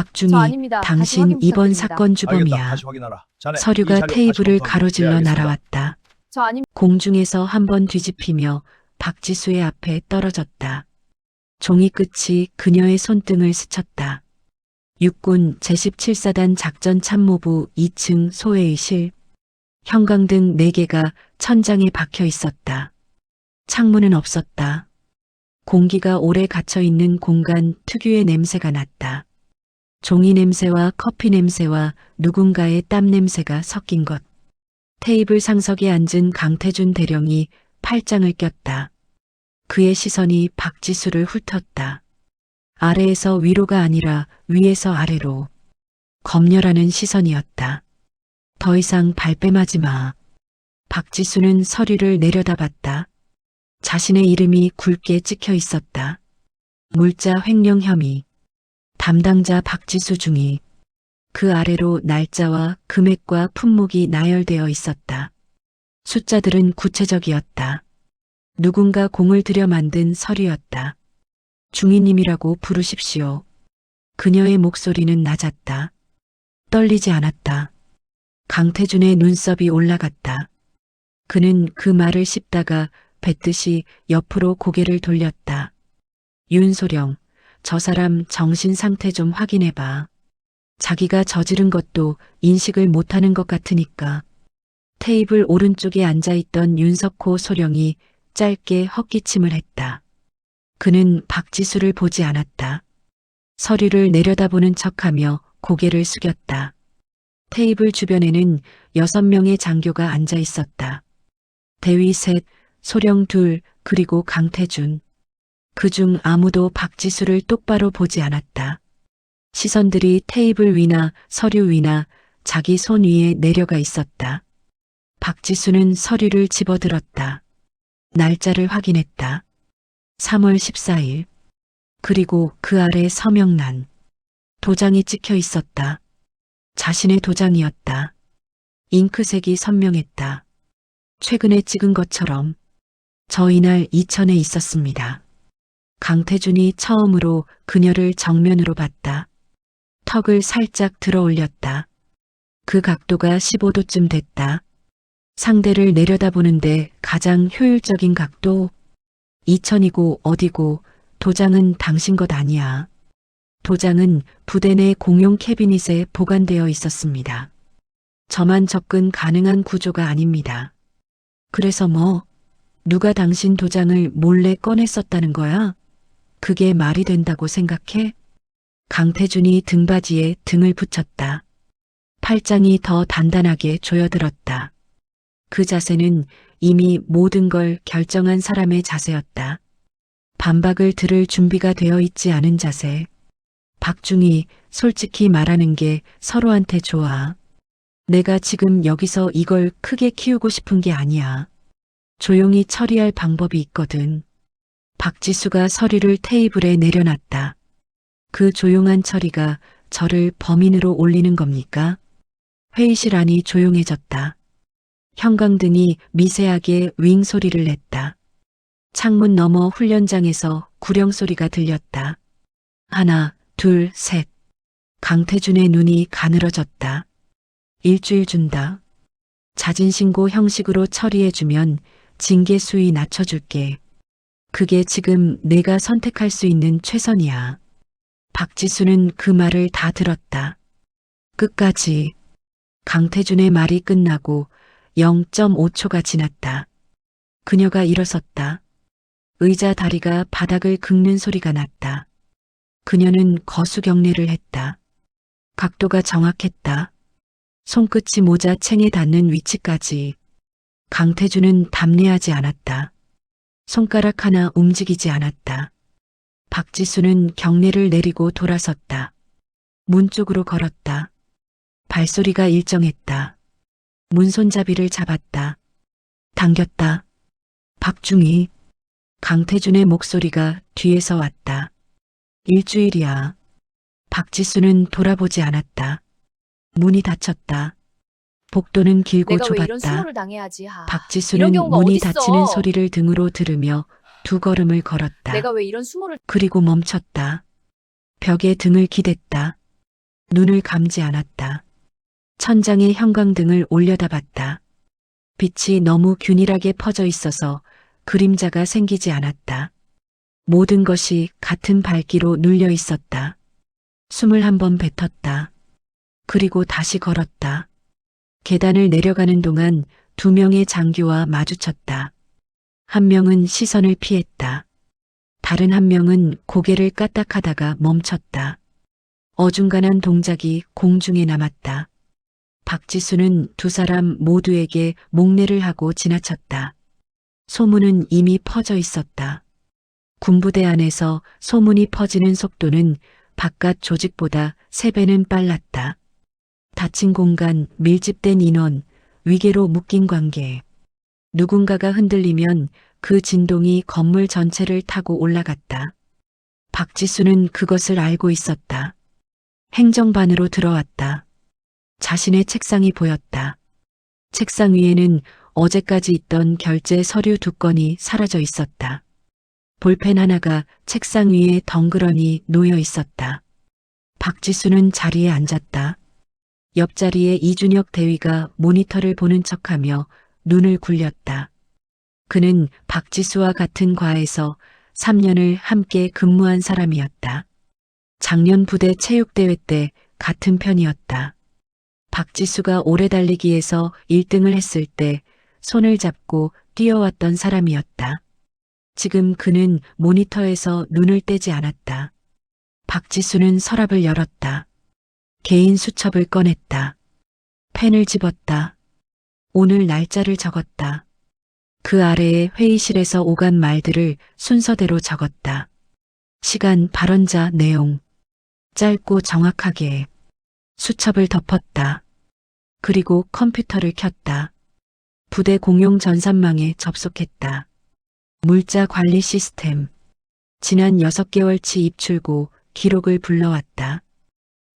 박중희, 아닙니다. 다시 당신 확인 이번 부탁드립니다. 사건 알겠다. 주범이야. 다시 확인하라. 자네, 이 서류가 자료 다시 테이블을 검토하기 가로질러 기대하겠습니다. 날아왔다. 저 아닙니다. 공중에서 한번 뒤집히며 박지수의 앞에 떨어졌다. 종이 끝이 그녀의 손등을 스쳤다. 육군 제17사단 작전참모부 2층 소회의실. 형광등 4개가 천장에 박혀 있었다. 창문은 없었다. 공기가 오래 갇혀있는 공간 특유의 냄새가 났다. 종이 냄새와 커피 냄새와 누군가의 땀 냄새가 섞인 것. 테이블 상석에 앉은 강태준 대령이 팔짱을 꼈다. 그의 시선이 박지수를 훑었다. 아래에서 위로가 아니라 위에서 아래로. 검열하는 시선이었다. 더 이상 발뺌하지 마. 박지수는 서류를 내려다봤다. 자신의 이름이 굵게 찍혀 있었다. 물자 횡령 혐의. 담당자 박지수 중위. 그 아래로 날짜와 금액과 품목이 나열되어 있었다. 숫자들은 구체적이었다. 누군가 공을 들여 만든 서류였다. 중위님이라고 부르십시오. 그녀의 목소리는 낮았다. 떨리지 않았다. 강태준의 눈썹이 올라갔다. 그는 그 말을 씹다가 뱉듯이 옆으로 고개를 돌렸다. 윤소령, 저 사람 정신 상태 좀 확인해봐. 자기가 저지른 것도 인식을 못하는 것 같으니까. 테이블 오른쪽에 앉아있던 윤석호 소령이 짧게 헛기침을 했다. 그는 박지수를 보지 않았다. 서류를 내려다보는 척하며 고개를 숙였다. 테이블 주변에는 6명의 장교가 앉아 있었다. 대위 셋, 소령 둘, 그리고 강태준. 그중 아무도 박지수를 똑바로 보지 않았다. 시선들이 테이블 위나 서류 위나 자기 손 위에 내려가 있었다. 박지수는 서류를 집어들었다. 날짜를 확인했다. 3월 14일. 그리고 그 아래 서명란. 도장이 찍혀 있었다. 자신의 도장이었다. 잉크색이 선명했다. 최근에 찍은 것처럼. 저 이날 이천에 있었습니다. 강태준이 처음으로 그녀를 정면으로 봤다. 턱을 살짝 들어 올렸다. 그 각도가 15도쯤 됐다. 상대를 내려다보는데 가장 효율적인 각도. 이천이고 어디고 도장은 당신 것 아니야. 도장은 부대 내 공용 캐비닛에 보관되어 있었습니다. 저만 접근 가능한 구조가 아닙니다. 그래서 뭐, 누가 당신 도장을 몰래 꺼냈었다는 거야? 그게 말이 된다고 생각해? 강태준이 등받이에 등을 붙였다. 팔짱이 더 단단하게 조여들었다. 그 자세는 이미 모든 걸 결정한 사람의 자세였다. 반박을 들을 준비가 되어 있지 않은 자세. 박중희, 솔직히 말하는 게 서로한테 좋아. 내가 지금 여기서 이걸 크게 키우고 싶은 게 아니야. 조용히 처리할 방법이 있거든. 박지수가 서류를 테이블에 내려놨다. 그 조용한 처리가 저를 범인으로 올리는 겁니까? 회의실 안이 조용해졌다. 형광등이 미세하게 윙 소리를 냈다. 창문 너머 훈련장에서 구령 소리가 들렸다. 하나, 둘, 셋. 강태준의 눈이 가늘어졌다. 일주일 준다. 자진신고 형식으로 처리해주면 징계 수위 낮춰줄게. 그게 지금 내가 선택할 수 있는 최선이야. 박지수는 그 말을 다 들었다. 끝까지. 강태준의 말이 끝나고 0.5초가 지났다. 그녀가 일어섰다. 의자 다리가 바닥을 긁는 소리가 났다. 그녀는 거수경례를 했다. 각도가 정확했다. 손끝이 모자 챙에 닿는 위치까지. 강태준은 답례하지 않았다. 손가락 하나 움직이지 않았다. 박지수는 경례를 내리고 돌아섰다. 문 쪽으로 걸었다. 발소리가 일정했다. 문손잡이를 잡았다. 당겼다. 박중희. 강태준의 목소리가 뒤에서 왔다. 일주일이야. 박지수는 돌아보지 않았다. 문이 닫혔다. 복도는 길고 내가 왜 이런 좁았다. 수모를 당해야지. 이런 박지수는 경우가 문이 어딨어. 닫히는 소리를 등으로 들으며 2걸음을 걸었다. 내가 왜 이런 수모를 그리고 멈췄다. 벽에 등을 기댔다. 눈을 감지 않았다. 천장에 형광등을 올려다봤다. 빛이 너무 균일하게 퍼져 있어서 그림자가 생기지 않았다. 모든 것이 같은 밝기로 눌려 있었다. 숨을 한 번 뱉었다. 그리고 다시 걸었다. 계단을 내려가는 동안 두 명의 장교와 마주쳤다. 한 명은 시선을 피했다. 다른 한 명은 고개를 까딱하다가 멈췄다. 어중간한 동작이 공중에 남았다. 박지수는 두 사람 모두에게 목례를 하고 지나쳤다. 소문은 이미 퍼져 있었다. 군부대 안에서 소문이 퍼지는 속도는 바깥 조직보다 3배는 빨랐다. 닫힌 공간, 밀집된 인원, 위계로 묶인 관계. 누군가가 흔들리면 그 진동이 건물 전체를 타고 올라갔다. 박지수는 그것을 알고 있었다. 행정반으로 들어왔다. 자신의 책상이 보였다. 책상 위에는 어제까지 있던 결제 서류 2건이 사라져 있었다. 볼펜 하나가 책상 위에 덩그러니 놓여 있었다. 박지수는 자리에 앉았다. 옆자리에 이준혁 대위가 모니터를 보는 척하며 눈을 굴렸다. 그는 박지수와 같은 과에서 3년을 함께 근무한 사람이었다. 작년 부대 체육대회 때 같은 편이었다. 박지수가 오래 달리기에서 1등을 했을 때 손을 잡고 뛰어왔던 사람이었다. 지금 그는 모니터에서 눈을 떼지 않았다. 박지수는 서랍을 열었다. 개인 수첩을 꺼냈다. 펜을 집었다. 오늘 날짜를 적었다. 그 아래에 회의실에서 오간 말들을 순서대로 적었다. 시간, 발언자, 내용. 짧고 정확하게. 수첩을 덮었다. 그리고 컴퓨터를 켰다. 부대 공용 전산망에 접속했다. 물자 관리 시스템. 지난 6개월치 입출고 기록을 불러왔다.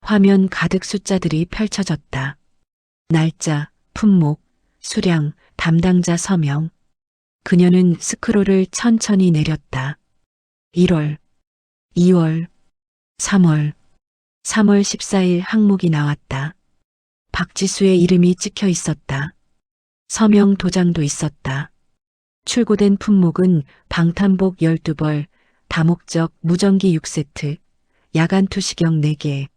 화면 가득 숫자들이 펼쳐졌다. 날짜, 품목, 수량, 담당자 서명. 그녀는 스크롤을 천천히 내렸다. 1월, 2월, 3월, 3월 14일 항목이 나왔다. 박지수의 이름이 찍혀 있었다. 서명 도장도 있었다. 출고된 품목은 방탄복 12벌, 다목적 무전기 6세트, 야간 투시경 4개.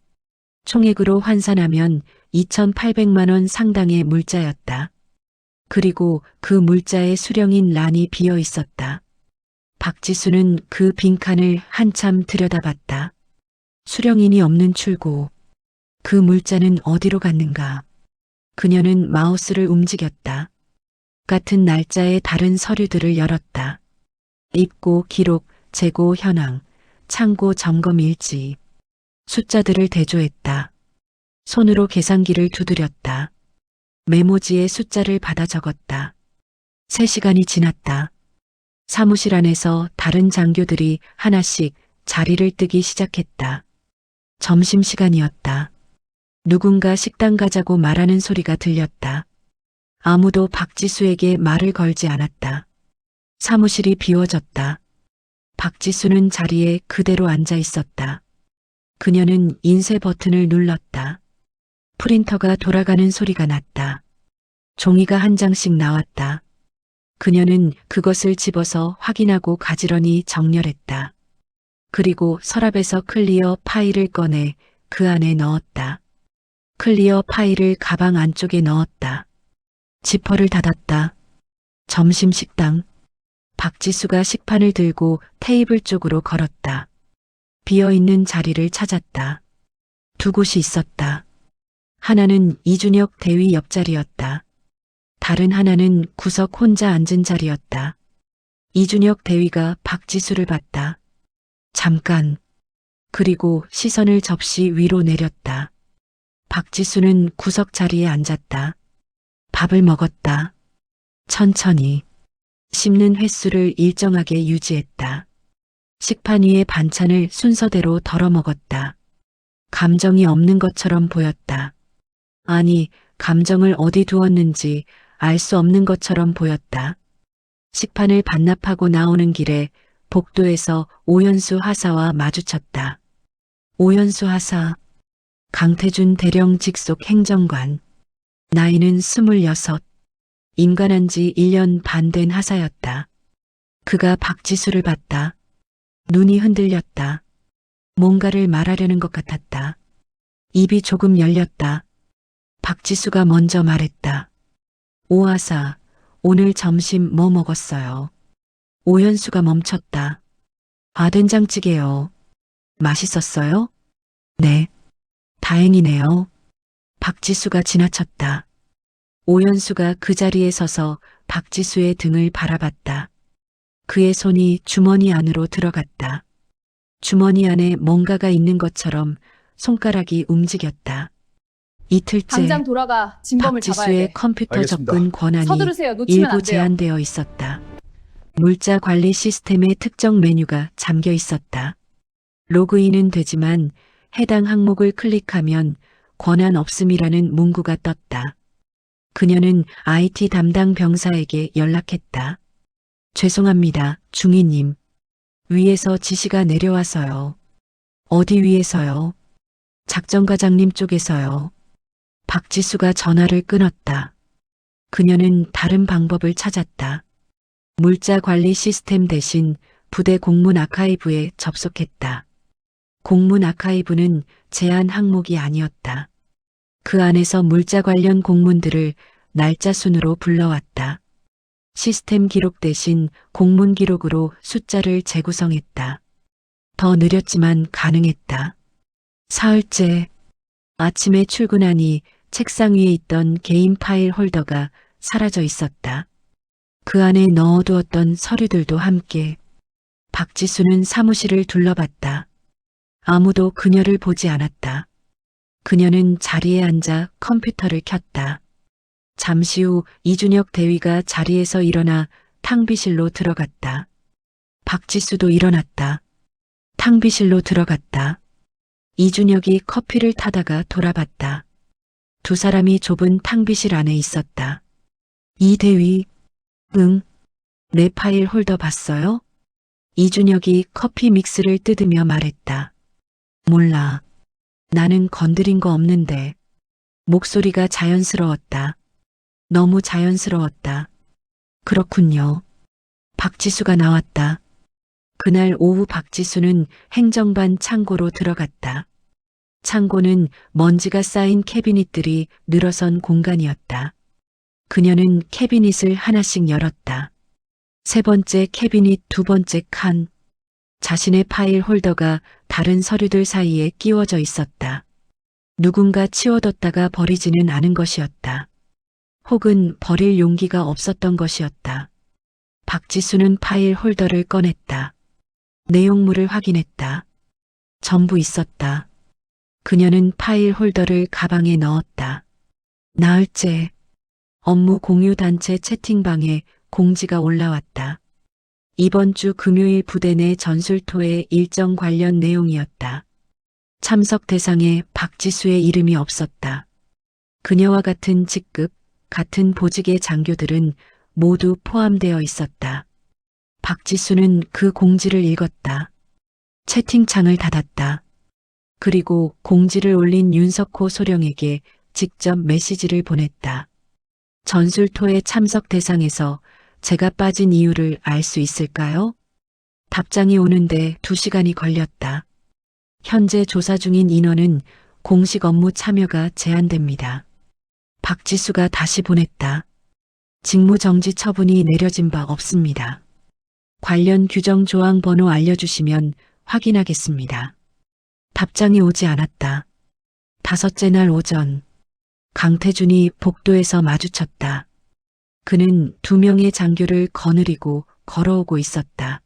총액으로 환산하면 2,800만 원 상당의 물자였다. 그리고 그 물자의 수령인 란이 비어 있었다. 박지수는 그 빈칸을 한참 들여다봤다. 수령인이 없는 출고. 그 물자는 어디로 갔는가? 그녀는 마우스를 움직였다. 같은 날짜의 다른 서류들을 열었다. 입고, 기록, 재고, 현황, 창고 점검 일지. 숫자들을 대조했다. 손으로 계산기를 두드렸다. 메모지에 숫자를 받아 적었다. 3시간이 지났다. 사무실 안에서 다른 장교들이 하나씩 자리를 뜨기 시작했다. 점심시간이었다. 누군가 식당 가자고 말하는 소리가 들렸다. 아무도 박지수에게 말을 걸지 않았다. 사무실이 비워졌다. 박지수는 자리에 그대로 앉아 있었다. 그녀는 인쇄 버튼을 눌렀다. 프린터가 돌아가는 소리가 났다. 종이가 한 장씩 나왔다. 그녀는 그것을 집어서 확인하고 가지런히 정렬했다. 그리고 서랍에서 클리어 파일을 꺼내 그 안에 넣었다. 클리어 파일을 가방 안쪽에 넣었다. 지퍼를 닫았다. 점심 식당. 박지수가 식판을 들고 테이블 쪽으로 걸었다. 비어있는 자리를 찾았다. 2곳이 있었다. 하나는 이준혁 대위 옆자리였다. 다른 하나는 구석 혼자 앉은 자리였다. 이준혁 대위가 박지수를 봤다. 잠깐. 그리고 시선을 접시 위로 내렸다. 박지수는 구석 자리에 앉았다. 밥을 먹었다. 천천히. 씹는 횟수를 일정하게 유지했다. 식판 위에 반찬을 순서대로 덜어 먹었다. 감정이 없는 것처럼 보였다. 아니, 감정을 어디 두었는지 알 수 없는 것처럼 보였다. 식판을 반납하고 나오는 길에 복도에서 오연수 하사와 마주쳤다. 오연수 하사. 강태준 대령 직속 행정관. 나이는 26. 임관한 지 1년 반 된 하사였다. 그가 박지수를 봤다. 눈이 흔들렸다. 뭔가를 말하려는 것 같았다. 입이 조금 열렸다. 박지수가 먼저 말했다. 오하사, 오늘 점심 뭐 먹었어요? 오현수가 멈췄다. 아, 된장찌개요. 맛있었어요? 네. 다행이네요. 박지수가 지나쳤다. 오현수가 그 자리에 서서 박지수의 등을 바라봤다. 그의 손이 주머니 안으로 들어갔다. 주머니 안에 뭔가가 있는 것처럼 손가락이 움직였다. 이틀째 당장 돌아가 진범을 잡아야 박지수의 돼. 컴퓨터 알겠습니다. 접근 권한이 서두르세요. 놓치면 일부 안 돼요. 제한되어 있었다. 물자 관리 시스템의 특정 메뉴가 잠겨 있었다. 로그인은 되지만 해당 항목을 클릭하면 권한 없음이라는 문구가 떴다. 그녀는 IT 담당 병사에게 연락했다. 죄송합니다, 중위님. 위에서 지시가 내려와서요. 어디 위에서요? 작전과장님 쪽에서요. 박지수가 전화를 끊었다. 그녀는 다른 방법을 찾았다. 물자 관리 시스템 대신 부대 공문 아카이브에 접속했다. 공문 아카이브는 제한 항목이 아니었다. 그 안에서 물자 관련 공문들을 날짜 순으로 불러왔다. 시스템 기록 대신 공문 기록으로 숫자를 재구성했다. 더 느렸지만 가능했다. 사흘째, 아침에 출근하니 책상 위에 있던 개인 파일 홀더가 사라져 있었다. 그 안에 넣어두었던 서류들도 함께. 박지수는 사무실을 둘러봤다. 아무도 그녀를 보지 않았다. 그녀는 자리에 앉아 컴퓨터를 켰다. 잠시 후 이준혁 대위가 자리에서 일어나 탕비실로 들어갔다. 박지수도 일어났다. 탕비실로 들어갔다. 이준혁이 커피를 타다가 돌아봤다. 두 사람이 좁은 탕비실 안에 있었다. 이 대위, 응, 내 파일 홀더 봤어요? 이준혁이 커피 믹스를 뜯으며 말했다. 몰라. 나는 건드린 거 없는데. 목소리가 자연스러웠다. 너무 자연스러웠다. 그렇군요. 박지수가 나왔다. 그날 오후 박지수는 행정반 창고로 들어갔다. 창고는 먼지가 쌓인 캐비닛들이 늘어선 공간이었다. 그녀는 캐비닛을 하나씩 열었다. 세 번째 캐비닛, 두 번째 칸. 자신의 파일 홀더가 다른 서류들 사이에 끼워져 있었다. 누군가 치워뒀다가 버리지는 않은 것이었다. 혹은 버릴 용기가 없었던 것이었다. 박지수는 파일 홀더를 꺼냈다. 내용물을 확인했다. 전부 있었다. 그녀는 파일 홀더를 가방에 넣었다. 나흘째, 업무 공유 단체 채팅방에 공지가 올라왔다. 이번 주 금요일 부대 내 전술토의 일정 관련 내용이었다. 참석 대상에 박지수의 이름이 없었다. 그녀와 같은 직급, 같은 보직의 장교들은 모두 포함되어 있었다. 박지수는 그 공지를 읽었다. 채팅창을 닫았다. 그리고 공지를 올린 윤석호 소령에게 직접 메시지를 보냈다. 전술토의 참석 대상에서 제가 빠진 이유를 알 수 있을까요? 답장이 오는데 2시간이 걸렸다. 현재 조사 중인 인원은 공식 업무 참여가 제한됩니다. 박지수가 다시 보냈다. 직무정지 처분이 내려진 바 없습니다. 관련 규정 조항 번호 알려주시면 확인하겠습니다. 답장이 오지 않았다. 5째 날 오전, 강태준이 복도에서 마주쳤다. 그는 2명의 장교를 거느리고 걸어오고 있었다.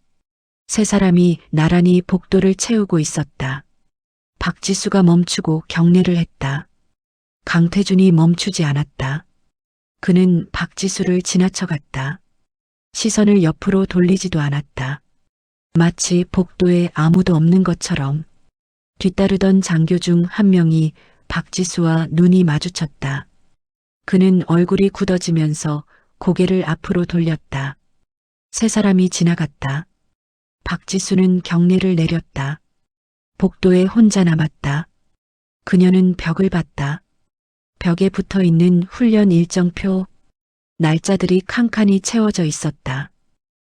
3사람이 나란히 복도를 채우고 있었다. 박지수가 멈추고 경례를 했다. 강태준이 멈추지 않았다. 그는 박지수를 지나쳐갔다. 시선을 옆으로 돌리지도 않았다. 마치 복도에 아무도 없는 것처럼. 뒤따르던 장교 중 한 명이 박지수와 눈이 마주쳤다. 그는 얼굴이 굳어지면서 고개를 앞으로 돌렸다. 3사람이 지나갔다. 박지수는 경례를 내렸다. 복도에 혼자 남았다. 그녀는 벽을 봤다. 벽에 붙어 있는 훈련 일정표, 날짜들이 칸칸이 채워져 있었다.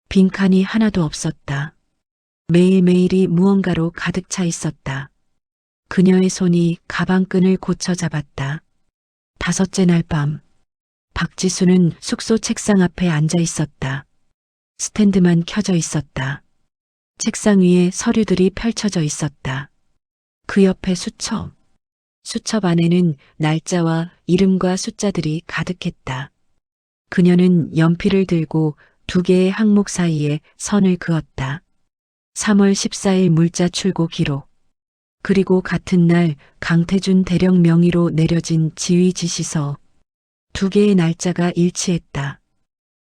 빈칸이 하나도 없었다. 매일매일이 무언가로 가득 차 있었다. 그녀의 손이 가방끈을 고쳐 잡았다. 다섯째 날 밤, 박지수는 숙소 책상 앞에 앉아 있었다. 스탠드만 켜져 있었다. 책상 위에 서류들이 펼쳐져 있었다. 그 옆에 수첩. 수첩 안에는 날짜와 이름과 숫자들이 가득했다. 그녀는 연필을 들고 두 개의 항목 사이에 선을 그었다. 3월 14일 물자 출고 기록. 그리고 같은 날 강태준 대령 명의로 내려진 지휘 지시서. 두 개의 날짜가 일치했다.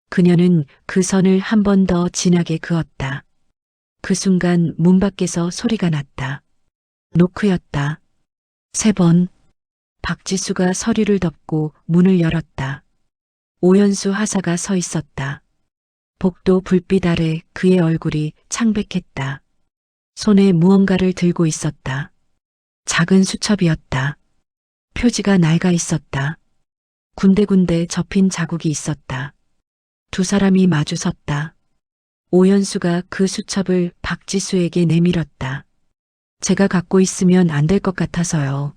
그녀는 그 선을 한 번 더 진하게 그었다. 그 순간 문 밖에서 소리가 났다. 노크였다. 3번. 박지수가 서류를 덮고 문을 열었다. 오연수 하사가 서 있었다. 복도 불빛 아래 그의 얼굴이 창백했다. 손에 무언가를 들고 있었다. 작은 수첩이었다. 표지가 낡아 있었다. 군데군데 접힌 자국이 있었다. 두 사람이 마주 섰다. 오연수가 그 수첩을 박지수에게 내밀었다. 제가 갖고 있으면 안 될 것 같아서요.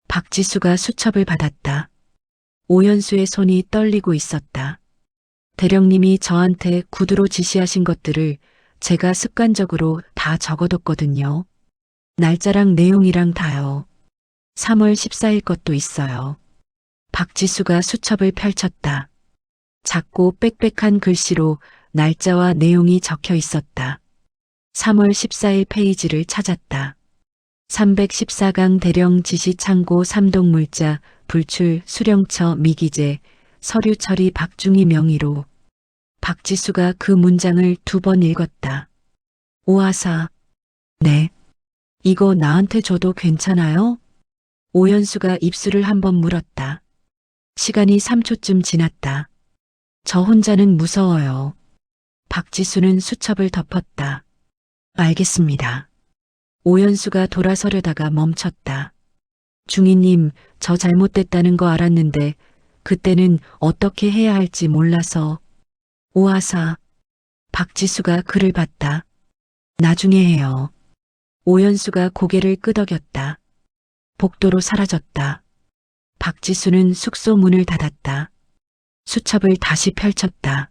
박지수가 수첩을 받았다. 오연수의 손이 떨리고 있었다. 대령님이 저한테 구두로 지시하신 것들을 제가 습관적으로 다 적어뒀거든요. 날짜랑 내용이랑 다요. 3월 14일 것도 있어요. 박지수가 수첩을 펼쳤다. 작고 빽빽한 글씨로 날짜와 내용이 적혀 있었다. 3월 14일 페이지를 찾았다. 314강 대령 지시 창고 3동 물자 불출 수령처 미기재 서류 처리 박중희 명의로. 박지수가 그 문장을 2번 읽었다. 오하사. 네. 이거 나한테 줘도 괜찮아요? 오연수가 입술을 한번 물었다. 시간이 3초쯤 지났다. 저 혼자는 무서워요. 박지수는 수첩을 덮었다. 알겠습니다. 오연수가 돌아서려다가 멈췄다. 중희님, 저 잘못됐다는 거 알았는데 그때는 어떻게 해야 할지 몰라서. 오하사. 박지수가 그를 봤다. 나중에 해요. 오연수가 고개를 끄덕였다. 복도로 사라졌다. 박지수는 숙소 문을 닫았다. 수첩을 다시 펼쳤다.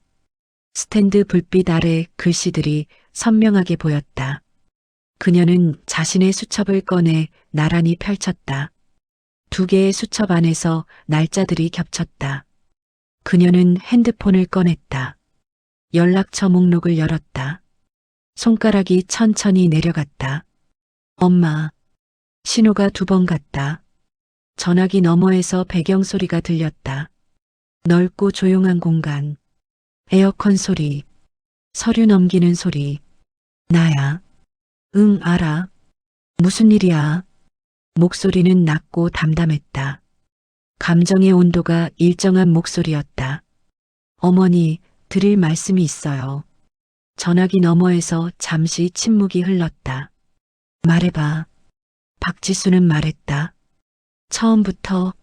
스탠드 불빛 아래 글씨들이 선명하게 보였다. 그녀는 자신의 수첩을 꺼내 나란히 펼쳤다. 두 개의 수첩 안에서 날짜들이 겹쳤다. 그녀는 핸드폰을 꺼냈다. 연락처 목록을 열었다. 손가락이 천천히 내려갔다. 엄마. 신호가 2번 갔다. 전화기 너머에서 배경소리가 들렸다. 넓고 조용한 공간. 에어컨 소리. 서류 넘기는 소리. 나야. 응, 알아. 무슨 일이야? 목소리는 낮고 담담했다. 감정의 온도가 일정한 목소리였다. 어머니, 드릴 말씀이 있어요. 전화기 너머에서 잠시 침묵이 흘렀다. 말해봐. 박지수는 말했다. 처음부터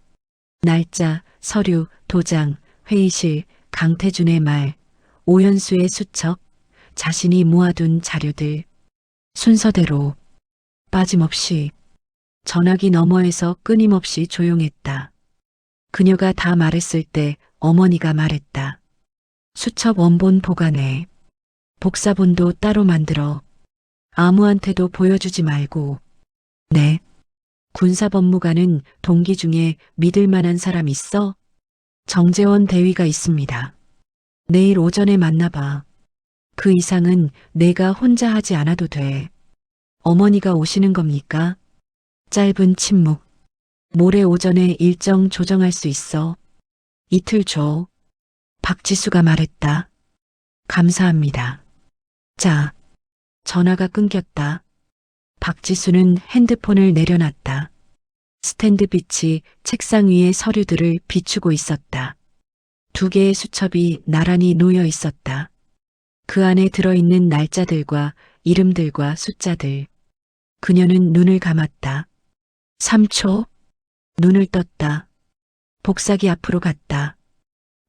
날짜, 서류, 도장, 회의실, 강태준의 말, 오연수의 수첩, 자신이 모아둔 자료들. 순서대로 빠짐없이. 전화기 너머에서 끊임없이 조용했다. 그녀가 다 말했을 때 어머니가 말했다. 수첩 원본 보관해. 복사본도 따로 만들어. 아무한테도 보여주지 말고. 네. 군사법무관은 동기 중에 믿을 만한 사람 있어? 정재원 대위가 있습니다. 내일 오전에 만나봐. 그 이상은 내가 혼자 하지 않아도 돼. 어머니가 오시는 겁니까? 짧은 침묵. 모레 오전에 일정 조정할 수 있어. 이틀 줘. 박지수가 말했다. 감사합니다. 자. 전화가 끊겼다. 박지수는 핸드폰을 내려놨다. 스탠드 빛이 책상 위의 서류들을 비추고 있었다. 두 개의 수첩이 나란히 놓여 있었다. 그 안에 들어있는 날짜들과 이름들과 숫자들. 그녀는 눈을 감았다. 3초. 눈을 떴다. 복사기 앞으로 갔다.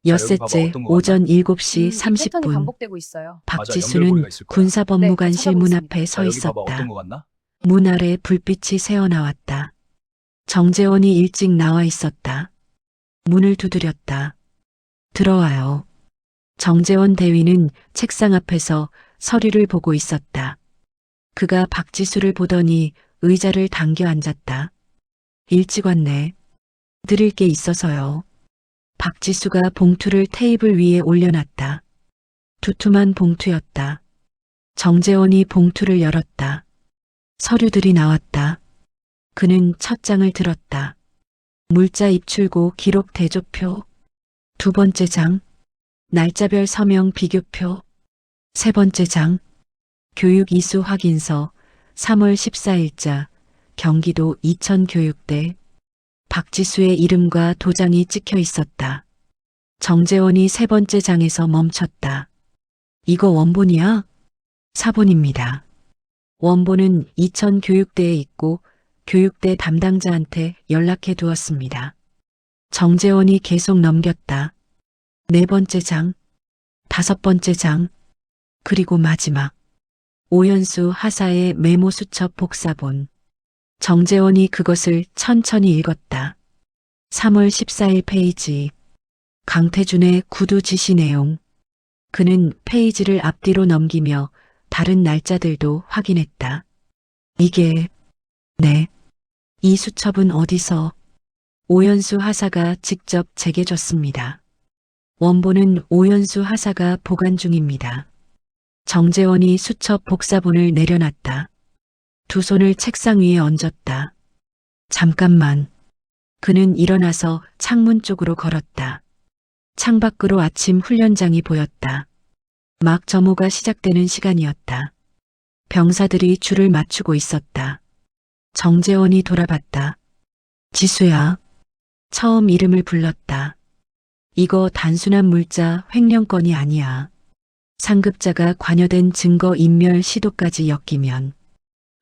여기 봐봐, 엿새째 어떤 거 오전 7시 이 패턴이 30분. 반복되고 있어요. 박지수는 연결고리가 있을 거야. 군사법무관실 네, 문 찾아보고 앞에 서 자, 여기 봐봐. 어떤 있었다. 거 같나? 문 아래 불빛이 새어나왔다. 정재원이 일찍 나와 있었다. 문을 두드렸다. 들어와요. 정재원 대위는 책상 앞에서 서류를 보고 있었다. 그가 박지수를 보더니 의자를 당겨 앉았다. 일찍 왔네. 드릴 게 있어서요. 박지수가 봉투를 테이블 위에 올려놨다. 두툼한 봉투였다. 정재원이 봉투를 열었다. 서류들이 나왔다. 그는 첫 장을 들었다. 물자 입출고 기록 대조표. 두 번째 장. 날짜별 서명 비교표. 세 번째 장. 교육 이수 확인서 3월 14일자 경기도 이천교육대. 박지수의 이름과 도장이 찍혀 있었다. 정재원이 세 번째 장에서 멈췄다. 이거 원본이야? 사본입니다. 원본은 이천교육대에 있고 교육대 담당자한테 연락해 두었습니다. 정재원이 계속 넘겼다. 네 번째 장, 다섯 번째 장, 그리고 마지막. 오연수 하사의 메모 수첩 복사본. 정재원이 그것을 천천히 읽었다. 3월 14일 페이지. 강태준의 구두 지시 내용. 그는 페이지를 앞뒤로 넘기며 다른 날짜들도 확인했다. 이게, 네. 이 수첩은 어디서? 오연수 하사가 직접 제게 줬습니다. 원본은 오연수 하사가 보관 중입니다. 정재원이 수첩 복사본을 내려놨다. 두 손을 책상 위에 얹었다. 잠깐만. 그는 일어나서 창문 쪽으로 걸었다. 창밖으로 아침 훈련장이 보였다. 막 점호가 시작되는 시간이었다. 병사들이 줄을 맞추고 있었다. 정재원이 돌아봤다. 지수야. 처음 이름을 불렀다. 이거 단순한 물자 횡령건이 아니야. 상급자가 관여된 증거 인멸 시도까지 엮이면.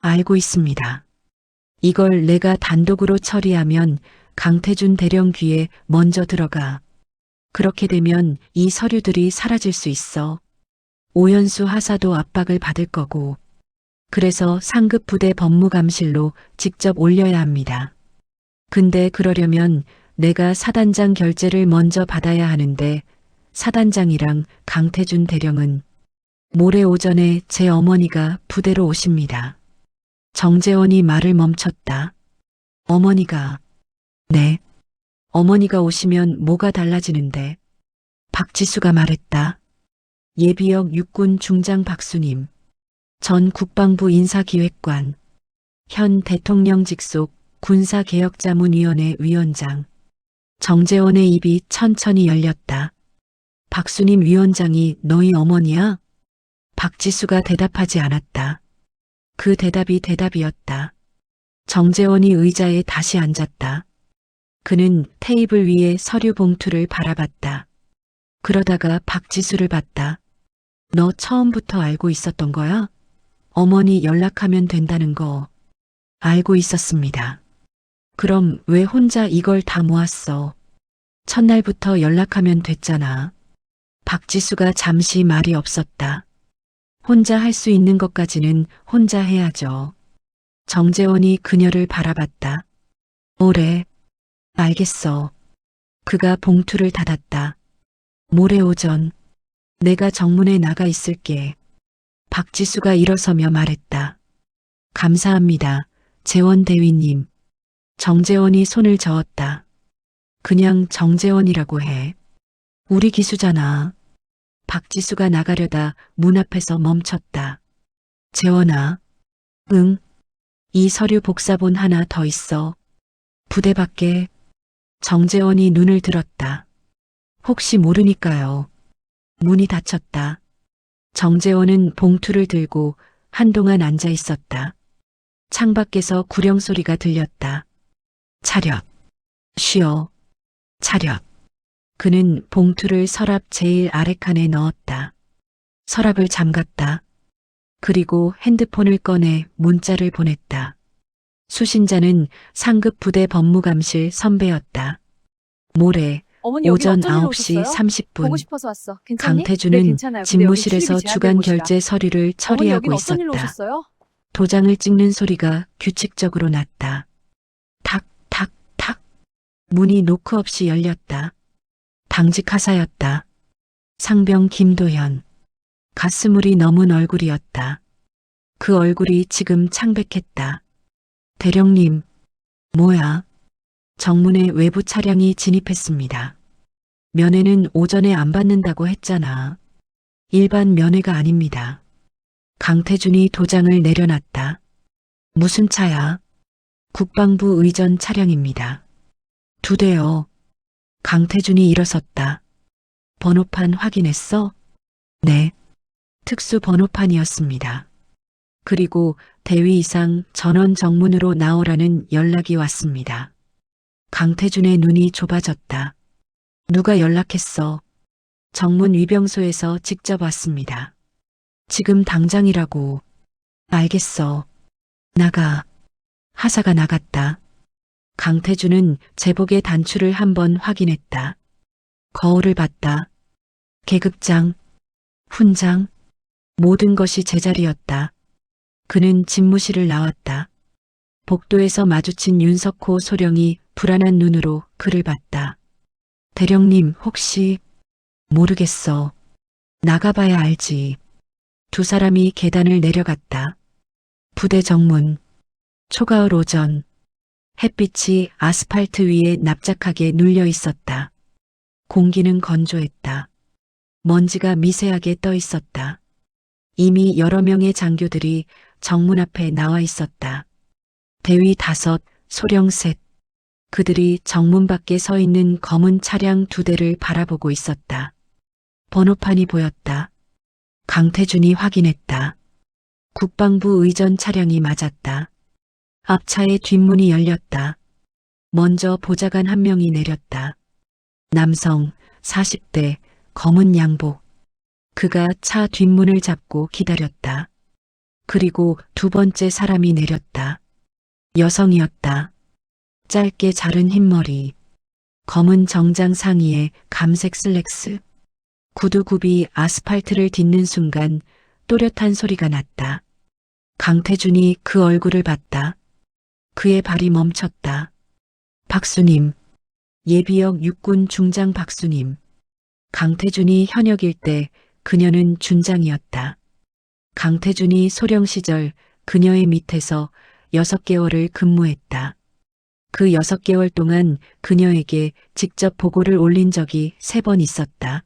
알고 있습니다. 이걸 내가 단독으로 처리하면 강태준 대령 귀에 먼저 들어가. 그렇게 되면 이 서류들이 사라질 수 있어. 오연수 하사도 압박을 받을 거고. 그래서 상급 부대 법무감실로 직접 올려야 합니다. 근데 그러려면 내가 사단장 결재를 먼저 받아야 하는데 사단장이랑 강태준 대령은 모레 오전에 제 어머니가 부대로 오십니다. 정재원이 말을 멈췄다. 어머니가. 네. 어머니가 오시면 뭐가 달라지는데. 박지수가 말했다. 예비역 육군 중장 박수님. 전 국방부 인사기획관. 현 대통령 직속 군사개혁자문위원회 위원장. 정재원의 입이 천천히 열렸다. 박수님 위원장이 너희 어머니야? 박지수가 대답하지 않았다. 그 대답이 대답이었다. 정재원이 의자에 다시 앉았다. 그는 테이블 위에 서류 봉투를 바라봤다. 그러다가 박지수를 봤다. 너 처음부터 알고 있었던 거야? 어머니 연락하면 된다는 거. 알고 있었습니다. 그럼 왜 혼자 이걸 다 모았어? 첫날부터 연락하면 됐잖아. 박지수가 잠시 말이 없었다. 혼자 할 수 있는 것까지는 혼자 해야죠. 정재원이 그녀를 바라봤다. 모레. 알겠어. 그가 봉투를 닫았다. 모레 오전. 내가 정문에 나가 있을게. 박지수가 일어서며 말했다. 감사합니다. 재원 대위님. 정재원이 손을 저었다. 그냥 정재원이라고 해. 우리 기수잖아. 박지수가 나가려다 문 앞에서 멈췄다. 재원아. 응. 이 서류 복사본 하나 더 있어. 부대 밖에. 정재원이 눈을 들었다. 혹시 모르니까요. 문이 닫혔다. 정재원은 봉투를 들고 한동안 앉아 있었다. 창밖에서 구령 소리가 들렸다. 차렷. 쉬어. 차렷. 그는 봉투를 서랍 제일 아래 칸에 넣었다. 서랍을 잠갔다. 그리고 핸드폰을 꺼내 문자를 보냈다. 수신자는 상급 부대 법무감실 선배였다. 모레 어머니 여기 오전 어쩐 일로 9시 오셨어요? 30분 보고 싶어서 왔어. 괜찮니? 네, 강태준은 괜찮아요. 근데 여기 집무실에서 출입이 제한된 주간 곳이라. 결제 서류를 어머니 처리하고 여긴 어쩐 일로 있었다. 오셨어요? 도장을 찍는 소리가 규칙적으로 났다. 탁, 탁, 탁. 문이 노크 없이 열렸다. 당직 하사였다. 상병 김도현. 가스물이 넘은 얼굴이었다. 그 얼굴이 지금 창백했다. 대령님, 뭐야? 정문에 외부 차량이 진입했습니다. 면회는 오전에 안 받는다고 했잖아. 일반 면회가 아닙니다. 강태준이 도장을 내려놨다. 무슨 차야? 국방부 의전 차량입니다. 2대요. 강태준이 일어섰다. 번호판 확인했어? 네. 특수 번호판이었습니다. 그리고 대위 이상 전원 정문으로 나오라는 연락이 왔습니다. 강태준의 눈이 좁아졌다. 누가 연락했어? 정문 위병소에서 직접 왔습니다. 지금 당장이라고. 알겠어. 나가. 하사가 나갔다. 강태준은 제복의 단추를 한번 확인했다. 거울을 봤다. 계급장, 훈장, 모든 것이 제자리였다. 그는 집무실을 나왔다. 복도에서 마주친 윤석호 소령이 불안한 눈으로 그를 봤다. 대령님, 혹시... 모르겠어. 나가봐야 알지. 2 사람이 계단을 내려갔다. 부대 정문. 초가을 오전. 햇빛이 아스팔트 위에 납작하게 눌려 있었다. 공기는 건조했다. 먼지가 미세하게 떠 있었다. 이미 여러 명의 장교들이 정문 앞에 나와 있었다. 대위 5, 소령 3. 그들이 정문 밖에 서 있는 검은 차량 2대를 바라보고 있었다. 번호판이 보였다. 강태준이 확인했다. 국방부 의전 차량이 맞았다. 앞차의 뒷문이 열렸다. 먼저 보좌관 1명이 내렸다. 남성, 40대, 검은 양복. 그가 차 뒷문을 잡고 기다렸다. 그리고 2번째 사람이 내렸다. 여성이었다. 짧게 자른 흰머리, 검은 정장 상의에 감색 슬랙스. 구두굽이 아스팔트를 딛는 순간 또렷한 소리가 났다. 강태준이 그 얼굴을 봤다. 그의 발이 멈췄다. 박수님, 예비역 육군 중장 박수님. 강태준이 현역일 때 그녀는 준장이었다. 강태준이 소령 시절 그녀의 밑에서 6개월을 근무했다. 그 6개월 동안 그녀에게 직접 보고를 올린 적이 3번 있었다.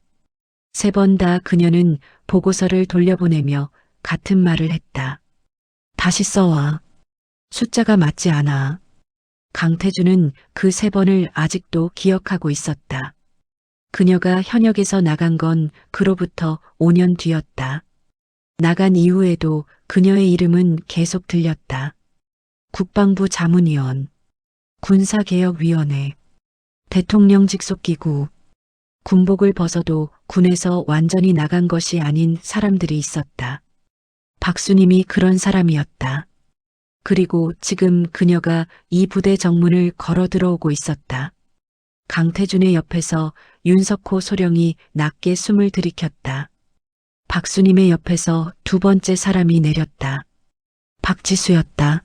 3번 다 그녀는 보고서를 돌려보내며 같은 말을 했다. 다시 써와. 숫자가 맞지 않아. 강태준은 그 3번을 아직도 기억하고 있었다. 그녀가 현역에서 나간 건 그로부터 5년 뒤였다. 나간 이후에도 그녀의 이름은 계속 들렸다. 국방부 자문위원, 군사개혁위원회, 대통령 직속기구, 군복을 벗어도 군에서 완전히 나간 것이 아닌 사람들이 있었다. 박수님이 그런 사람이었다. 그리고 지금 그녀가 이 부대 정문을 걸어 들어오고 있었다. 강태준의 옆에서 윤석호 소령이 낮게 숨을 들이켰다. 박수님의 옆에서 2번째 사람이 내렸다. 박지수였다.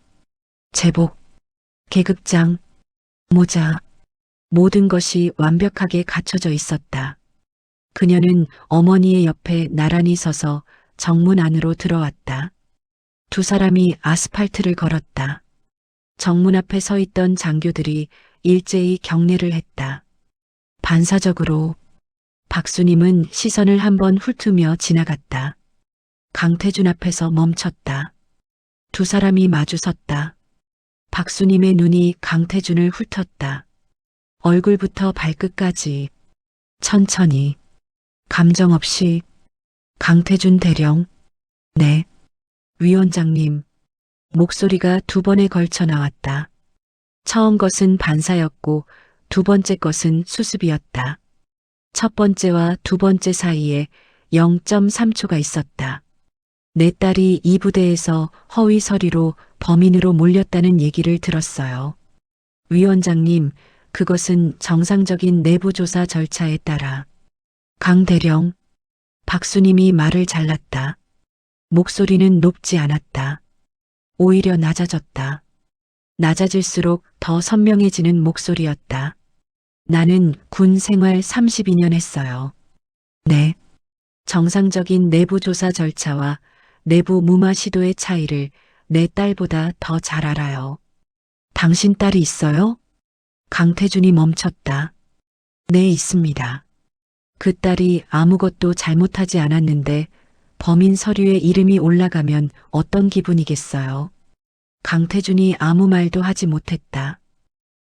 제복, 계급장, 모자, 모든 것이 완벽하게 갖춰져 있었다. 그녀는 어머니의 옆에 나란히 서서 정문 안으로 들어왔다. 2 사람이 아스팔트를 걸었다. 정문 앞에 서 있던 장교들이 일제히 경례를 했다. 반사적으로 박수님은 시선을 한번 훑으며 지나갔다. 강태준 앞에서 멈췄다. 2 사람이 마주 섰다. 박수님의 눈이 강태준을 훑었다. 얼굴부터 발끝까지 천천히 감정 없이. 강태준 대령. 네. 위원장님. 목소리가 2번에 걸쳐 나왔다. 처음 것은 반사였고 2번째 것은 수습이었다. 첫 번째와 2번째 사이에 0.3초가 있었다. 내 딸이 이 부대에서 허위 서류로 범인으로 몰렸다는 얘기를 들었어요. 위원장님, 그것은 정상적인 내부 조사 절차에 따라. 강 대령, 박수님이 말을 잘랐다. 목소리는 높지 않았다. 오히려 낮아졌다. 낮아질수록 더 선명해지는 목소리였다. 나는 군 생활 32년 했어요. 네. 정상적인 내부 조사 절차와 내부 무마 시도의 차이를 내 딸보다 더 잘 알아요. 당신 딸이 있어요? 강태준이 멈췄다. 네, 있습니다. 그 딸이 아무것도 잘못하지 않았는데 범인 서류에 이름이 올라가면 어떤 기분이겠어요? 강태준이 아무 말도 하지 못했다.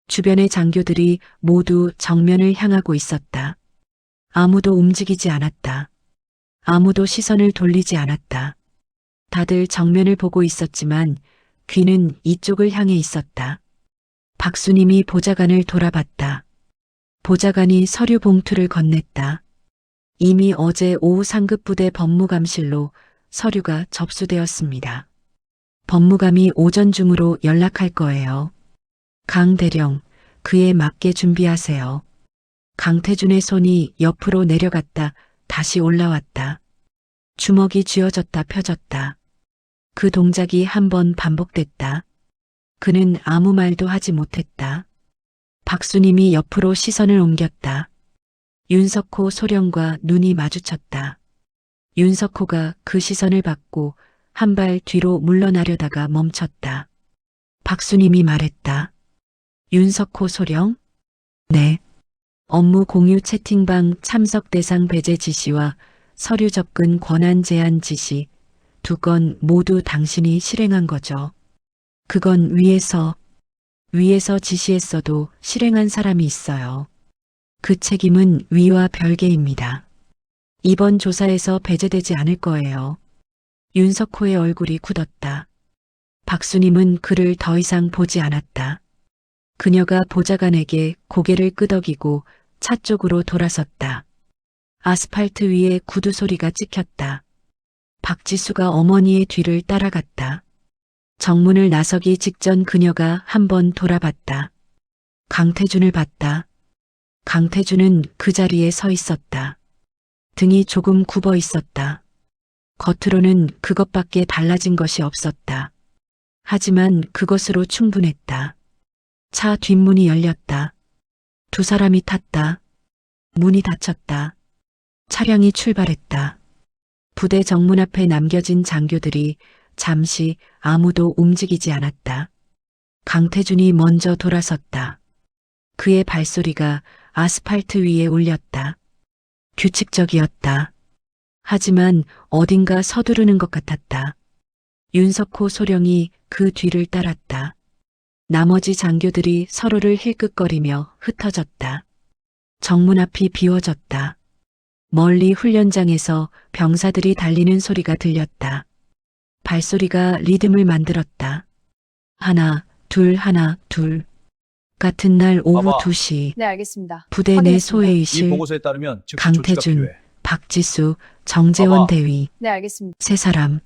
주변의 장교들이 모두 정면을 향하고 있었다. 아무도 움직이지 않았다. 아무도 시선을 돌리지 않았다. 다들 정면을 보고 있었지만 귀는 이쪽을 향해 있었다. 박수님이 보좌관을 돌아봤다. 보좌관이 서류 봉투를 건넸다. 이미 어제 오후 상급부대 법무감실로 서류가 접수되었습니다. 법무감이 오전 중으로 연락할 거예요. 강 대령, 그에 맞게 준비하세요. 강태준의 손이 옆으로 내려갔다 다시 올라왔다. 주먹이 쥐어졌다 펴졌다. 그 동작이 한 번 반복됐다. 그는 아무 말도 하지 못했다. 박수님이 옆으로 시선을 옮겼다. 윤석호 소령과 눈이 마주쳤다. 윤석호가 그 시선을 받고 한 발 뒤로 물러나려다가 멈췄다. 박수님이 말했다. 윤석호 소령? 네. 업무 공유 채팅방 참석 대상 배제 지시와 서류 접근 권한 제한 지시, 두 건 모두 당신이 실행한 거죠. 그건 위에서 지시했어도 실행한 사람이 있어요. 그 책임은 위와 별개입니다. 이번 조사에서 배제되지 않을 거예요. 윤석호의 얼굴이 굳었다. 박수님은 그를 더 이상 보지 않았다. 그녀가 보좌관에게 고개를 끄덕이고 차 쪽으로 돌아섰다. 아스팔트 위에 구두 소리가 찍혔다. 박지수가 어머니의 뒤를 따라갔다. 정문을 나서기 직전 그녀가 한 번 돌아봤다. 강태준을 봤다. 강태준은 그 자리에 서 있었다. 등이 조금 굽어 있었다. 겉으로는 그것밖에 달라진 것이 없었다. 하지만 그것으로 충분했다. 차 뒷문이 열렸다. 두 사람이 탔다. 문이 닫혔다. 차량이 출발했다. 부대 정문 앞에 남겨진 장교들이 잠시 아무도 움직이지 않았다. 강태준이 먼저 돌아섰다. 그의 발소리가 아스팔트 위에 울렸다. 규칙적이었다. 하지만 어딘가 서두르는 것 같았다. 윤석호 소령이 그 뒤를 따랐다. 나머지 장교들이 서로를 힐끗거리며 흩어졌다. 정문 앞이 비워졌다. 멀리 훈련장에서 병사들이 달리는 소리가 들렸다. 발소리가 리듬을 만들었다. 하나, 둘, 하나, 둘. 같은 날 오후 봐봐. 2시 네, 알겠습니다. 부대 내 확인했습니다. 이 소회의실 보고서에 따르면 즉시 조치가 강태준, 필요해. 박지수, 정재원 봐봐. 대위 네, 알겠습니다. 세 사람.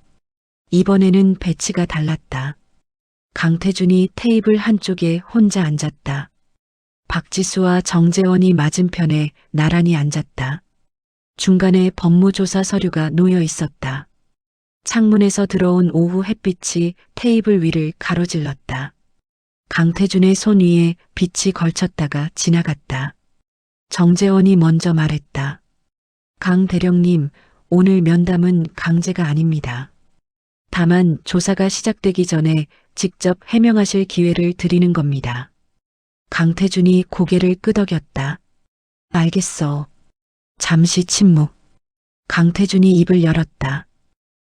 이번에는 배치가 달랐다. 강태준이 테이블 한쪽에 혼자 앉았다. 박지수와 정재원이 맞은편에 나란히 앉았다. 중간에 법무조사 서류가 놓여 있었다. 창문에서 들어온 오후 햇빛이 테이블 위를 가로질렀다. 강태준의 손 위에 빛이 걸쳤다가 지나갔다. 정재원이 먼저 말했다. 강 대령님, 오늘 면담은 강제가 아닙니다. 다만 조사가 시작되기 전에 직접 해명하실 기회를 드리는 겁니다. 강태준이 고개를 끄덕였다. 알겠어. 잠시 침묵. 강태준이 입을 열었다.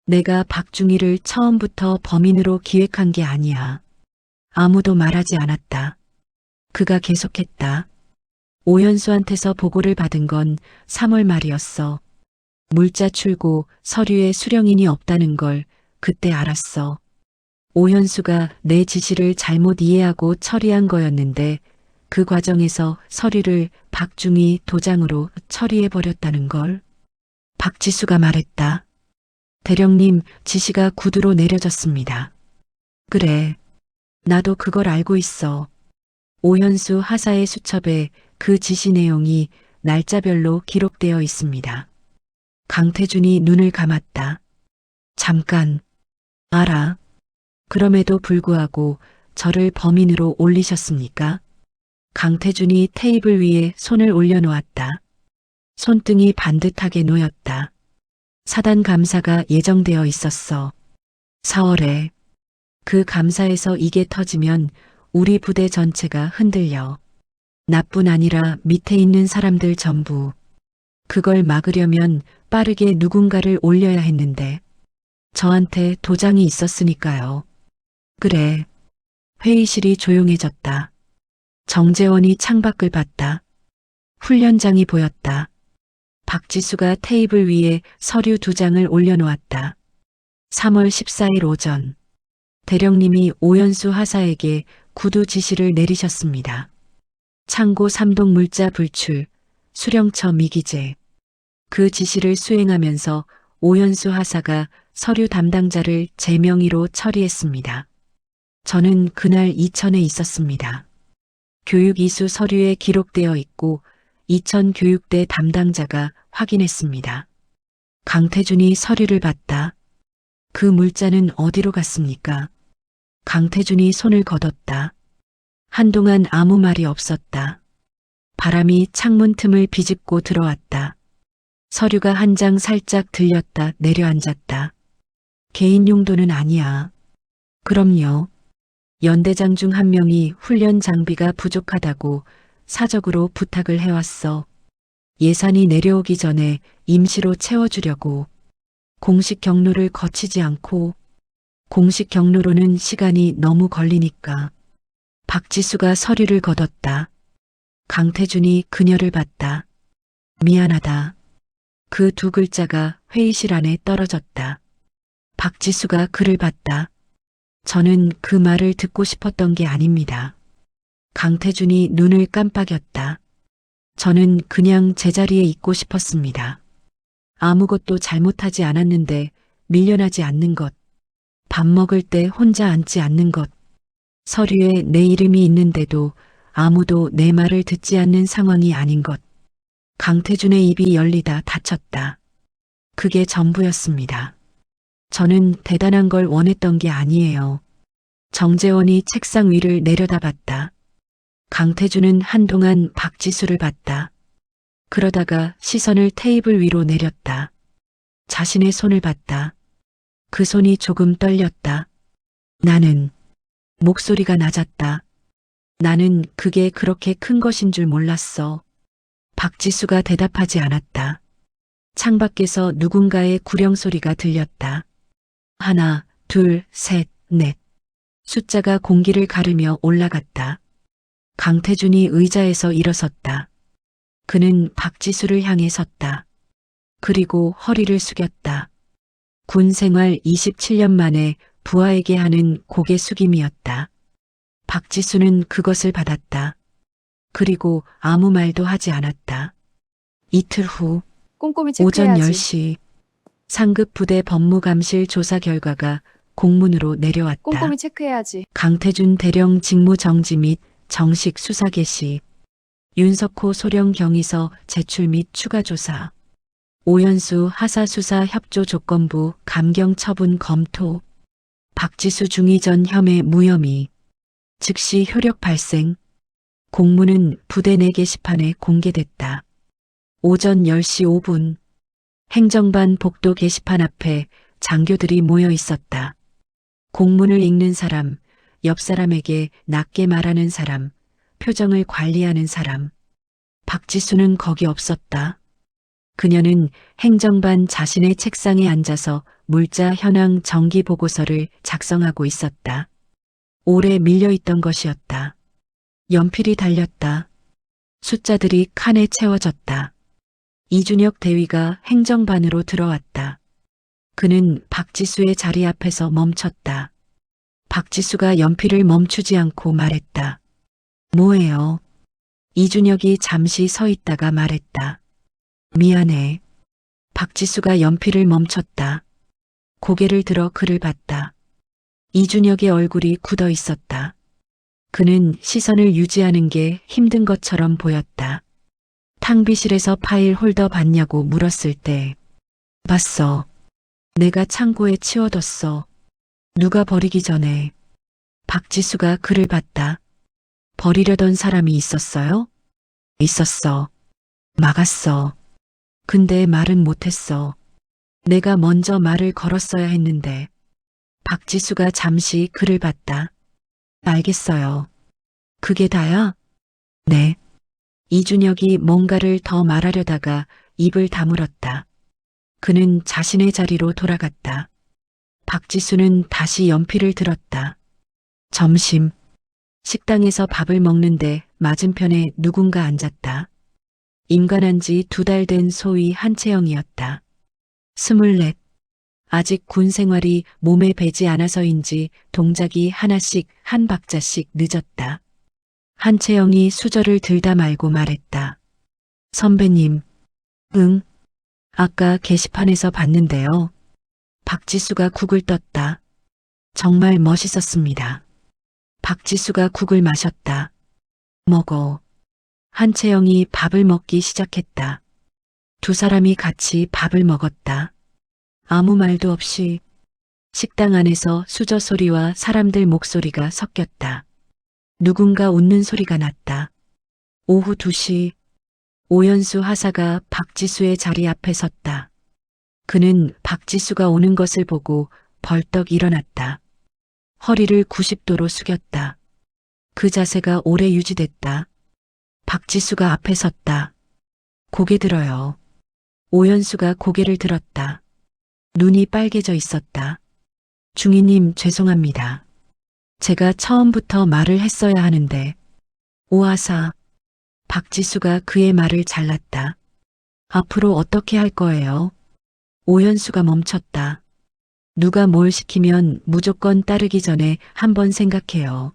내가 박중희를 처음부터 범인으로 기획한 게 아니야. 아무도 말하지 않았다. 그가 계속했다. 오현수한테서 보고를 받은 건 3월 말이었어. 물자 출고 서류에 수령인이 없다는 걸 그때 알았어. 오현수가 내 지시를 잘못 이해하고 처리한 거였는데 그 과정에서 서류를 박중희 도장으로 처리해버렸다는 걸. 박지수가 말했다. 대령님, 지시가 구두로 내려졌습니다. 그래. 나도 그걸 알고 있어. 오현수 하사의 수첩에 그 지시 내용이 날짜별로 기록되어 있습니다. 강태준이 눈을 감았다. 잠깐. 알아. 그럼에도 불구하고 저를 범인으로 올리셨습니까? 강태준이 테이블 위에 손을 올려놓았다. 손등이 반듯하게 놓였다. 사단 감사가 예정되어 있었어. 4월에. 그 감사에서 이게 터지면 우리 부대 전체가 흔들려. 나뿐 아니라 밑에 있는 사람들 전부. 그걸 막으려면 빠르게 누군가를 올려야 했는데 저한테 도장이 있었으니까요. 그래. 회의실이 조용해졌다. 정재원이 창밖을 봤다. 훈련장이 보였다. 박지수가 테이블 위에 서류 2장을 올려놓았다. 3월 14일 오전. 대령님이 오연수 하사에게 구두 지시를 내리셨습니다. 창고 3동 물자 불출, 수령처 미기재. 그 지시를 수행하면서 오연수 하사가 서류 담당자를 제 명의로 처리했습니다. 저는 그날 이천에 있었습니다. 교육 이수 서류에 기록되어 있고 이천 교육대 담당자가 확인했습니다. 강태준이 서류를 봤다. 그 물자는 어디로 갔습니까? 강태준이 손을 걷었다. 한동안 아무 말이 없었다. 바람이 창문 틈을 비집고 들어왔다. 서류가 한 장 살짝 들렸다 내려앉았다. 개인 용도는 아니야. 그럼요. 연대장 중 한 명이 훈련 장비가 부족하다고 사적으로 부탁을 해왔어. 예산이 내려오기 전에 임시로 채워주려고. 공식 경로를 거치지 않고 공식 경로로는 시간이 너무 걸리니까. 박지수가 서류를 걷었다. 강태준이 그녀를 봤다. 미안하다. 그 2글자가 회의실 안에 떨어졌다. 박지수가 그를 봤다. 저는 그 말을 듣고 싶었던 게 아닙니다. 강태준이 눈을 깜빡였다. 저는 그냥 제자리에 있고 싶었습니다. 아무것도 잘못하지 않았는데 밀려나지 않는 것. 밥 먹을 때 혼자 앉지 않는 것. 서류에 내 이름이 있는데도 아무도 내 말을 듣지 않는 상황이 아닌 것. 강태준의 입이 열리다 닫혔다. 그게 전부였습니다. 저는 대단한 걸 원했던 게 아니에요. 정재원이 책상 위를 내려다봤다. 강태준은 한동안 박지수를 봤다. 그러다가 시선을 테이블 위로 내렸다. 자신의 손을 봤다. 그 손이 조금 떨렸다. 나는 목소리가 낮았다. 나는 그게 그렇게 큰 것인 줄 몰랐어. 박지수가 대답하지 않았다. 창밖에서 누군가의 구령 소리가 들렸다. 1, 2, 3, 4. 숫자가 공기를 가르며 올라갔다. 강태준이 의자에서 일어섰다. 그는 박지수를 향해 섰다. 그리고 허리를 숙였다. 군 생활 27년 만에 부하에게 하는 고개 숙임이었다. 박지수는 그것을 받았다. 그리고 아무 말도 하지 않았다. 이틀 후 꼼꼼히 오전 체크해야지. 10시 상급 부대 법무감실 조사 결과가 공문으로 내려왔다. 꼼꼼히 체크해야지. 강태준 대령 직무 정지 및 정식 수사 개시. 윤석호 소령 경위서 제출 및 추가 조사. 오연수 하사 수사 협조 조건부 감경 처분 검토. 박지수 중위 전 혐의 무혐의. 즉시 효력 발생. 공문은 부대 내 게시판에 공개됐다. 오전 10시 5분. 행정반 복도 게시판 앞에 장교들이 모여 있었다. 공문을 읽는 사람, 옆 사람에게 낮게 말하는 사람, 표정을 관리하는 사람. 박지수는 거기 없었다. 그녀는 행정반 자신의 책상에 앉아서 물자 현황 정기 보고서를 작성하고 있었다. 오래 밀려있던 것이었다. 연필이 달렸다. 숫자들이 칸에 채워졌다. 이준혁 대위가 행정반으로 들어왔다. 그는 박지수의 자리 앞에서 멈췄다. 박지수가 연필을 멈추지 않고 말했다. 뭐예요? 이준혁이 잠시 서 있다가 말했다. 미안해. 박지수가 연필을 멈췄다. 고개를 들어 그를 봤다. 이준혁의 얼굴이 굳어 있었다. 그는 시선을 유지하는 게 힘든 것처럼 보였다. 탕비실에서 파일 홀더 봤냐고 물었을 때 봤어. 내가 창고에 치워뒀어. 누가 버리기 전에. 박지수가 그를 봤다. 버리려던 사람이 있었어요? 있었어. 막았어. 근데 말은 못했어. 내가 먼저 말을 걸었어야 했는데. 박지수가 잠시 그를 봤다. 알겠어요. 그게 다야? 네. 이준혁이 뭔가를 더 말하려다가 입을 다물었다. 그는 자신의 자리로 돌아갔다. 박지수는 다시 연필을 들었다. 점심. 식당에서 밥을 먹는데 맞은편에 누군가 앉았다. 임관한 지 2달 된 소위 한채영이었다. 24. 아직 군 생활이 몸에 배지 않아서인지 동작이 하나씩 한 박자씩 늦었다. 한채영이 수저를 들다 말고 말했다. 선배님. 응. 아까 게시판에서 봤는데요. 박지수가 국을 떴다. 정말 멋있었습니다. 박지수가 국을 마셨다. 먹어. 한채영이 밥을 먹기 시작했다. 두 사람이 같이 밥을 먹었다. 아무 말도 없이 식당 안에서 수저 소리와 사람들 목소리가 섞였다. 누군가 웃는 소리가 났다. 오후 2시 오연수 하사가 박지수의 자리 앞에 섰다. 그는 박지수가 오는 것을 보고 벌떡 일어났다. 허리를 90도로 숙였다. 그 자세가 오래 유지됐다. 박지수가 앞에 섰다. 고개 들어요. 오연수가 고개를 들었다. 눈이 빨개져 있었다. 중위님 죄송합니다. 제가 처음부터 말을 했어야 하는데. 오하사. 박지수가 그의 말을 잘랐다. 앞으로 어떻게 할 거예요? 오연수가 멈췄다. 누가 뭘 시키면 무조건 따르기 전에 한번 생각해요.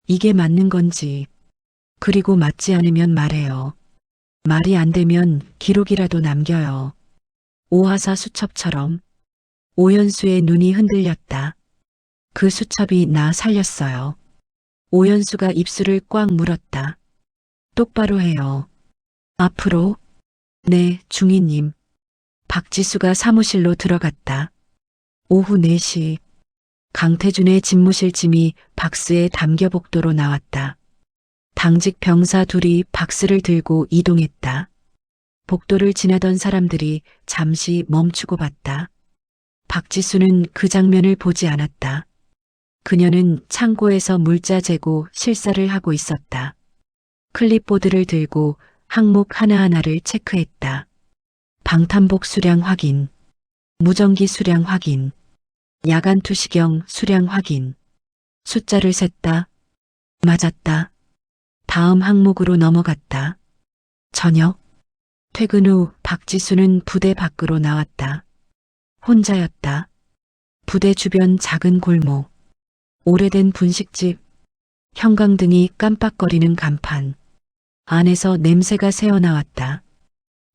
이게 맞는 건지. 그리고 맞지 않으면 말해요. 말이 안 되면 기록이라도 남겨요. 오하사 수첩처럼. 오연수의 눈이 흔들렸다. 그 수첩이 나 살렸어요. 오연수가 입술을 꽉 물었다. 똑바로 해요. 앞으로. 네, 중위님. 박지수가 사무실로 들어갔다. 오후 4시. 강태준의 집무실 짐이 박스에 담겨 복도로 나왔다. 당직 병사 둘이 박스를 들고 이동했다. 복도를 지나던 사람들이 잠시 멈추고 봤다. 박지수는 그 장면을 보지 않았다. 그녀는 창고에서 물자 재고 실사를 하고 있었다. 클립보드를 들고 항목 하나하나를 체크했다. 방탄복 수량 확인, 무전기 수량 확인, 야간 투시경 수량 확인. 숫자를 셌다. 맞았다. 다음 항목으로 넘어갔다. 저녁. 퇴근 후 박지수는 부대 밖으로 나왔다. 혼자였다. 부대 주변 작은 골목. 오래된 분식집. 형광등이 깜빡거리는 간판. 안에서 냄새가 새어나왔다.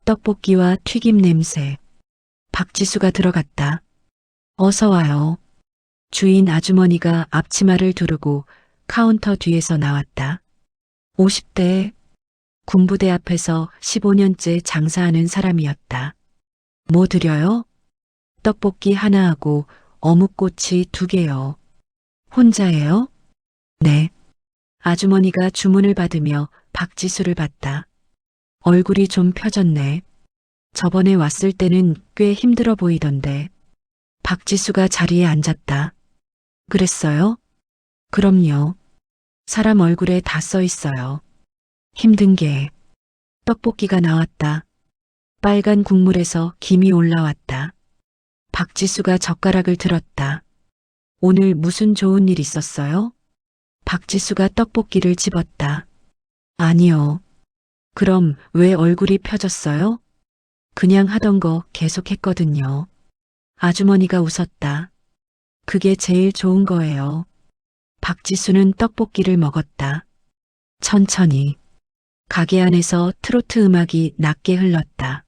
떡볶이와 튀김 냄새. 박지수가 들어갔다. 어서 와요. 주인 아주머니가 앞치마를 두르고 카운터 뒤에서 나왔다. 50대. 군부대 앞에서 15년째 장사하는 사람이었다. 뭐 드려요? 떡볶이 하나하고 어묵꼬치 2개요. 혼자예요? 네. 아주머니가 주문을 받으며 박지수를 봤다. 얼굴이 좀 펴졌네. 저번에 왔을 때는 꽤 힘들어 보이던데. 박지수가 자리에 앉았다. 그랬어요? 그럼요. 사람 얼굴에 다 써 있어요. 힘든 게. 떡볶이가 나왔다. 빨간 국물에서 김이 올라왔다. 박지수가 젓가락을 들었다. 오늘 무슨 좋은 일 있었어요? 박지수가 떡볶이를 집었다. 아니요. 그럼 왜 얼굴이 펴졌어요? 그냥 하던 거 계속했거든요. 아주머니가 웃었다. 그게 제일 좋은 거예요. 박지수는 떡볶이를 먹었다. 천천히. 가게 안에서 트로트 음악이 낮게 흘렀다.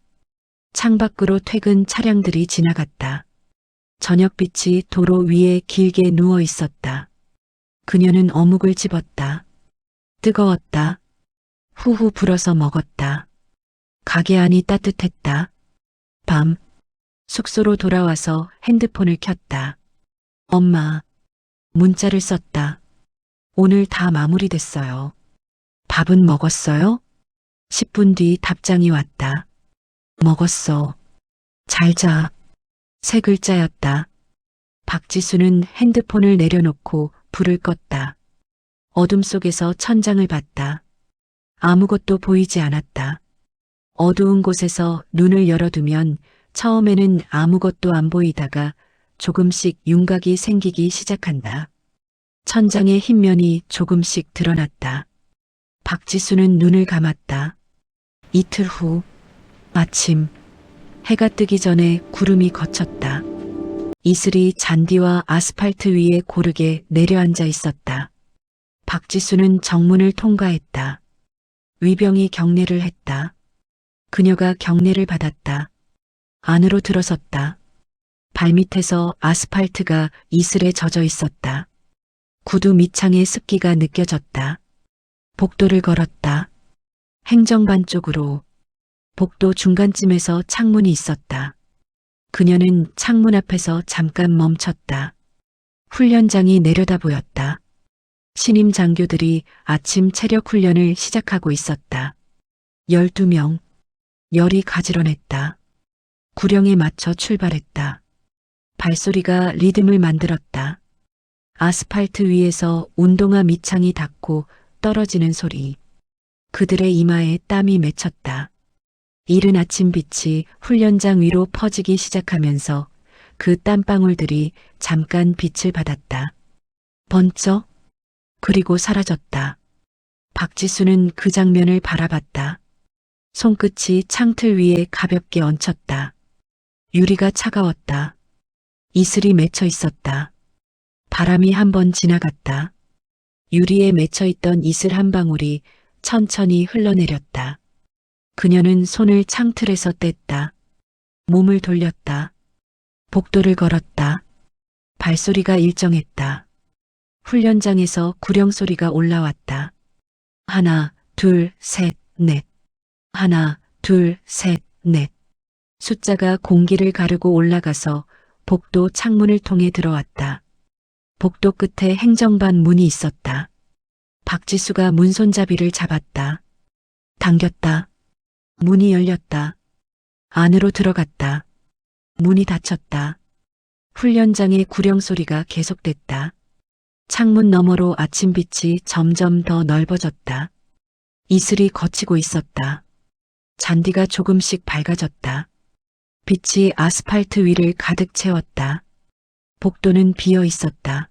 창밖으로 퇴근 차량들이 지나갔다. 저녁빛이 도로 위에 길게 누워 있었다. 그녀는 어묵을 집었다. 뜨거웠다. 후후 불어서 먹었다. 가게 안이 따뜻했다. 밤, 숙소로 돌아와서 핸드폰을 켰다. 엄마, 문자를 썼다. 오늘 다 마무리됐어요. 밥은 먹었어요? 10분 뒤 답장이 왔다. 먹었어. 잘 자. 세 글자였다. 박지수는 핸드폰을 내려놓고 불을 껐다. 어둠 속에서 천장을 봤다. 아무것도 보이지 않았다. 어두운 곳에서 눈을 열어두면 처음에는 아무것도 안 보이다가 조금씩 윤곽이 생기기 시작한다. 천장의 흰면이 조금씩 드러났다. 박지수는 눈을 감았다. 이틀 후 아침, 해가 뜨기 전에 구름이 걷혔다. 이슬이 잔디와 아스팔트 위에 고르게 내려앉아 있었다. 박지수는 정문을 통과했다. 위병이 경례를 했다. 그녀가 경례를 받았다. 안으로 들어섰다. 발밑에서 아스팔트가 이슬에 젖어 있었다. 구두 밑창의 습기가 느껴졌다. 복도를 걸었다. 행정반 쪽으로. 복도 중간쯤에서 창문이 있었다. 그녀는 창문 앞에서 잠깐 멈췄다. 훈련장이 내려다 보였다. 신임 장교들이 아침 체력 훈련을 시작하고 있었다. 12명. 열이 가지런했다. 구령에 맞춰 출발했다. 발소리가 리듬을 만들었다. 아스팔트 위에서 운동화 밑창이 닿고 떨어지는 소리. 그들의 이마에 땀이 맺혔다. 이른 아침 빛이 훈련장 위로 퍼지기 시작하면서 그 땀방울들이 잠깐 빛을 받았다. 번쩍, 그리고 사라졌다. 박지수는 그 장면을 바라봤다. 손끝이 창틀 위에 가볍게 얹혔다. 유리가 차가웠다. 이슬이 맺혀 있었다. 바람이 한 번 지나갔다. 유리에 맺혀 있던 이슬 한 방울이 천천히 흘러내렸다. 그녀는 손을 창틀에서 뗐다. 몸을 돌렸다. 복도를 걸었다. 발소리가 일정했다. 훈련장에서 구령 소리가 올라왔다. 하나, 둘, 셋, 넷. 하나, 둘, 셋, 넷. 숫자가 공기를 가르고 올라가서 복도 창문을 통해 들어왔다. 복도 끝에 행정반 문이 있었다. 박지수가 문 손잡이를 잡았다. 당겼다. 문이 열렸다. 안으로 들어갔다. 문이 닫혔다. 훈련장의 구령 소리가 계속됐다. 창문 너머로 아침빛이 점점 더 넓어졌다. 이슬이 걷히고 있었다. 잔디가 조금씩 밝아졌다. 빛이 아스팔트 위를 가득 채웠다. 복도는 비어 있었다.